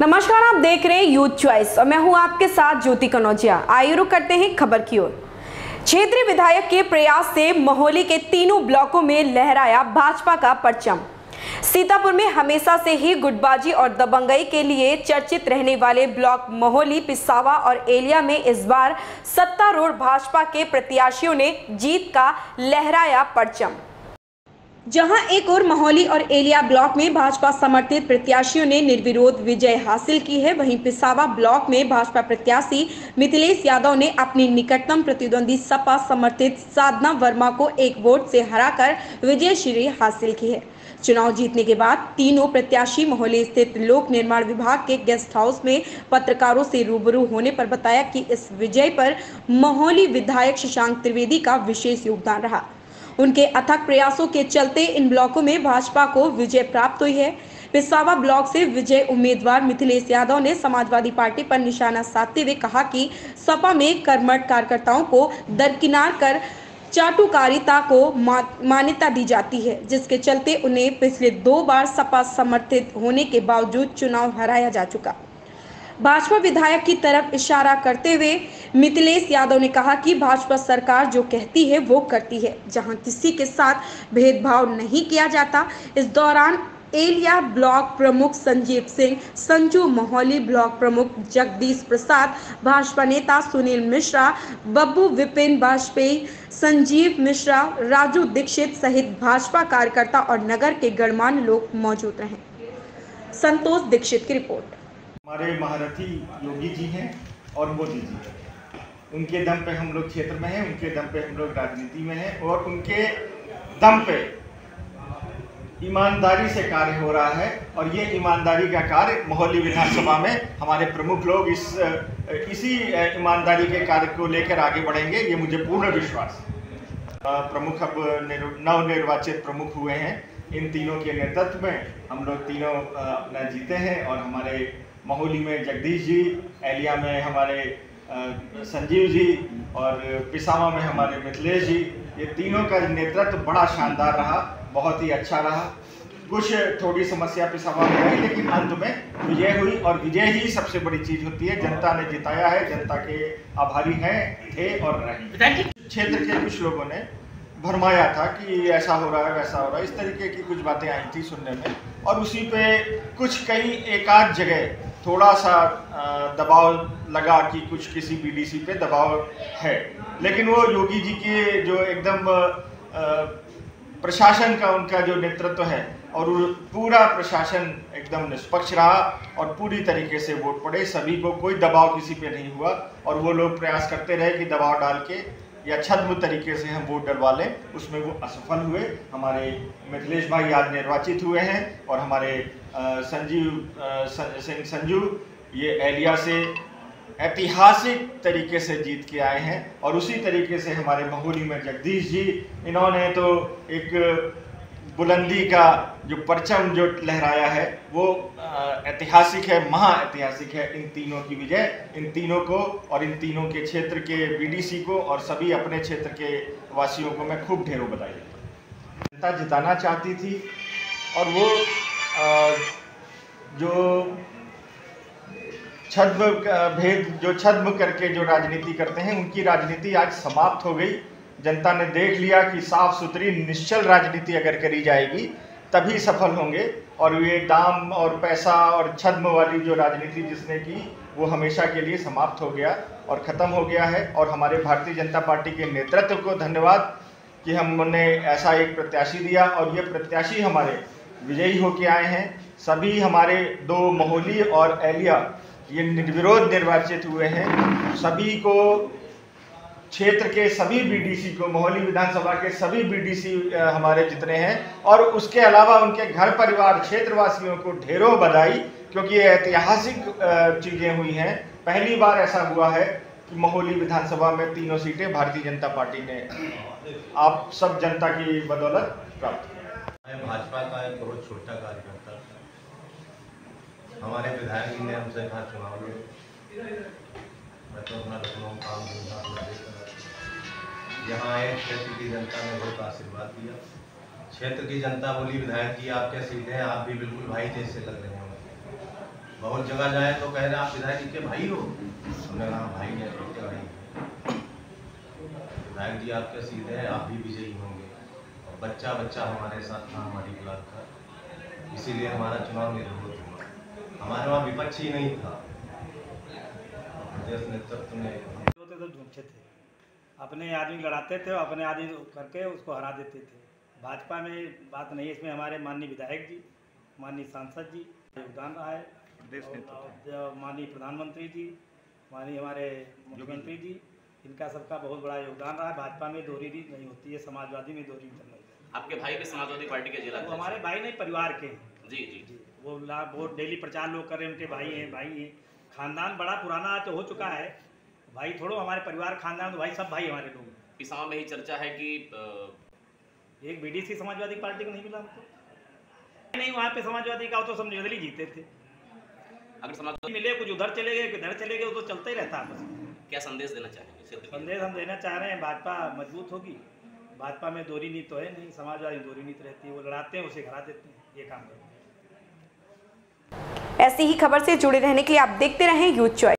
नमस्कार, आप देख रहे हैं यूथ चॉइस और मैं हूं आपके साथ ज्योति कनौजिया। आइए रुक करते हैं खबर की ओर। क्षेत्रीय विधायक के प्रयास से मोहाली के तीनों ब्लॉकों में लहराया भाजपा का परचम। सीतापुर में हमेशा से ही गुटबाजी और दबंगई के लिए चर्चित रहने वाले ब्लॉक मोहाली, पिसावा और एलिया में इस बार सत्तारूढ़ भाजपा के प्रत्याशियों ने जीत का लहराया परचम। जहां एक और मोहाली और एलिया ब्लॉक में भाजपा समर्थित प्रत्याशियों ने निर्विरोध विजय हासिल की है, वहीं पिसावा ब्लॉक में भाजपा प्रत्याशी मिथिलेश यादव ने अपनी निकटतम प्रतिद्वंदी सपा समर्थित साधना वर्मा को एक वोट से हराकर विजयश्री हासिल की है। चुनाव जीतने के बाद तीनों प्रत्याशी मोहाली स्थित लोक निर्माण विभाग के गेस्ट हाउस में पत्रकारों से रूबरू होने पर बताया कि इस विजय पर मोहाली विधायक शशांक त्रिवेदी का विशेष योगदान रहा। उनके अथक प्रयासों के चलते इन ब्लॉकों में भाजपा को विजय प्राप्त हुई है। पिसावा ब्लॉक से विजय उम्मीदवार मिथिलेश यादव ने समाजवादी पार्टी पर निशाना साधते हुए कहा कि सपा में कर्मठ कार्यकर्ताओं को दरकिनार कर चाटुकारिता को मान्यता दी जाती है, जिसके चलते उन्हें पिछले 2 बार सपा समर्थित होने के बावजूद चुनाव हराया जा चुका। भाजपा विधायक की तरफ इशारा करते हुए मिथिलेश यादव ने कहा कि भाजपा सरकार जो कहती है वो करती है, जहां किसी के साथ भेदभाव नहीं किया जाता। इस दौरान एलिया ब्लॉक प्रमुख संजीव सिंह, संजू मोहाली ब्लॉक प्रमुख जगदीश प्रसाद, भाजपा नेता सुनील मिश्रा, बब्बू विपिन वाजपेयी, संजीव मिश्रा, राजू दीक्षित सहित भाजपा कार्यकर्ता और नगर के गणमान्य लोग मौजूद रहे। संतोष दीक्षित की रिपोर्ट। हमारे महारथी योगी जी हैं और मोदी जी हैं। उनके दम पे हम लोग क्षेत्र में हैं, उनके दम पे हम लोग राजनीति में हैं और उनके दम पे ईमानदारी से कार्य हो रहा है। और ये ईमानदारी का कार्य मोहाली विधानसभा में हमारे प्रमुख लोग इसी ईमानदारी के कार्य को लेकर आगे बढ़ेंगे, ये मुझे पूर्ण विश्वास है। प्रमुख अब नवनिर्वाचित प्रमुख हुए हैं। इन तीनों के नेतृत्व में हम लोग तीनों अपना जीते हैं और हमारे मोहाली में जगदीश जी, एलिया में हमारे संजीव जी और पिसावा में हमारे मिथिलेश जी, ये तीनों का नेतृत्व बड़ा शानदार रहा, बहुत ही अच्छा रहा। कुछ थोड़ी समस्या पिसावा में आई, लेकिन अंत में विजय हुई और विजय ही सबसे बड़ी चीज़ होती है। जनता ने जिताया है, जनता के आभारी हैं, थे और रहेंगे। क्षेत्र के कुछ लोगों ने भरमाया था कि ऐसा हो रहा है, वैसा हो रहा है, इस तरीके की कुछ बातें आई थी सुनने में, और उसी पे कुछ एक आध जगह थोड़ा सा दबाव लगा कि कुछ किसी बीडीसी पे दबाव है। लेकिन वो योगी जी के जो एकदम प्रशासन का उनका जो नेतृत्व है और पूरा प्रशासन एकदम निष्पक्ष रहा और पूरी तरीके से वोट पड़े, सभी को कोई दबाव किसी पे नहीं हुआ। और वो लोग प्रयास करते रहे कि दबाव डाल के या छद्म तरीके से हम वोट डलवा लें, उसमें वो असफल हुए। हमारे मिथिलेश भाई आज निर्वाचित हुए हैं और हमारे सिंह संजू ये एलिया से ऐतिहासिक तरीके से जीत के आए हैं। और उसी तरीके से हमारे मोहाली में जगदीश जी, इन्होंने तो एक बुलंदी का जो परचम जो लहराया है वो ऐतिहासिक है, महाऐतिहासिक है। इन तीनों की विजय, इन तीनों को और इन तीनों के क्षेत्र के बीडीसी को और सभी अपने क्षेत्र के वासियों को मैं खूब ढेरों बधाई देता हूँ। जनता जिताना चाहती थी और वो जो छद्म करके जो राजनीति करते हैं, उनकी राजनीति आज समाप्त हो गई। जनता ने देख लिया कि साफ सुथरी निश्चल राजनीति अगर करी जाएगी तभी सफल होंगे, और ये दाम और पैसा और छद्म वाली जो राजनीति जिसने की वो हमेशा के लिए समाप्त हो गया और ख़त्म हो गया है। और हमारे भारतीय जनता पार्टी के नेतृत्व को धन्यवाद कि हमने ऐसा एक प्रत्याशी दिया और ये प्रत्याशी हमारे विजयी होके आए हैं। सभी हमारे 2 मोहाली और एलिया ये निर्विरोध निर्वाचित हुए हैं। सभी को, क्षेत्र के सभी बीडीसी को, मोहाली विधानसभा के सभी बीडीसी हमारे जितने हैं और उसके अलावा उनके घर परिवार क्षेत्रवासियों को ढेरों बधाई, क्योंकि ये ऐतिहासिक चीज़ें हुई हैं। पहली बार ऐसा हुआ है कि मोहाली विधानसभा में 3 सीटें भारतीय जनता पार्टी ने आप सब जनता की बदौलत प्राप्त की। मैं भाजपा का एक बहुत छोटा कार्यकर्ता, हमारे विधायक जी ने हमसे कहा चुनाव लो, मैं तो अपना लखनऊ काम धंधा यहाँ आए। क्षेत्र की जनता ने बहुत आशीर्वाद दिया। क्षेत्र की जनता बोली, विधायक जी आप क्या सीधे हैं, आप भी बिल्कुल भाई जैसे लग रहे हैं। बहुत जगह जाए तो कह रहे आप विधायक जी के भाई हो। हमने कहा भाई है, क्या भाई है। विधायक जी आपके सीधे हैं, आप भी विजयी होंगे। और बच्चा बच्चा हमारे साथ था हमारी ब्लॉक का, इसीलिए हमारा चुनाव निर्विरोध हुआ। हमारे वहाँ विपक्ष ही नहीं था। प्रदेश नेतृत्व में तो झूठे थे, अपने आदमी लड़ाते थे, अपने आदमी करके उसको हरा देते थे। भाजपा में बात नहीं है, इसमें हमारे माननीय विधायक जी, माननीय सांसद जी योगदान रहा है, माननीय प्रधानमंत्री जी, माननीय हमारे मुख्यमंत्री जी, इनका सबका बहुत बड़ा योगदान रहा है। भाजपा में दोहरी नहीं होती है, समाजवादी में दोहरी नहीं होती है। आपके भाई भी समाजवादी पार्टी के जिला वो हमारे भाई नहीं, परिवार के हैं। जी जी जी, वो डेली प्रचार लोग कर रहे हैं, उनके भाई हैं। खानदान बड़ा पुराना तो हो चुका है, भाई थोड़ो हमारे परिवार खानदान, तो भाई सब भाई हमारे लोग। पिसावा में ही चर्चा है कि एक बीडीसी समाजवादी पार्टी को नहीं मिला हमको, नहीं वहाँ पे समाजवादी का तो सब निर्दलीय जीते थे। अगर समाजवादी मिले कुछ उधर चले गए, इधर चले गए, वो तो चलता ही रहता है आपस में। क्या संदेश देना चाहेंगे क्षेत्र के? संदेश हम देना चाह रहे हैं, भाजपा मजबूत होगी। भाजपा में दोहरी नीति तो है नहीं, समाजवादी में दोहरी नीति रहती है, वो लड़ाते हैं उसे हरा देते हैं, ये काम करते हैं। ऐसी ही खबर से जुड़े रहने के लिए आप देखते रहें यूथ चॉइस।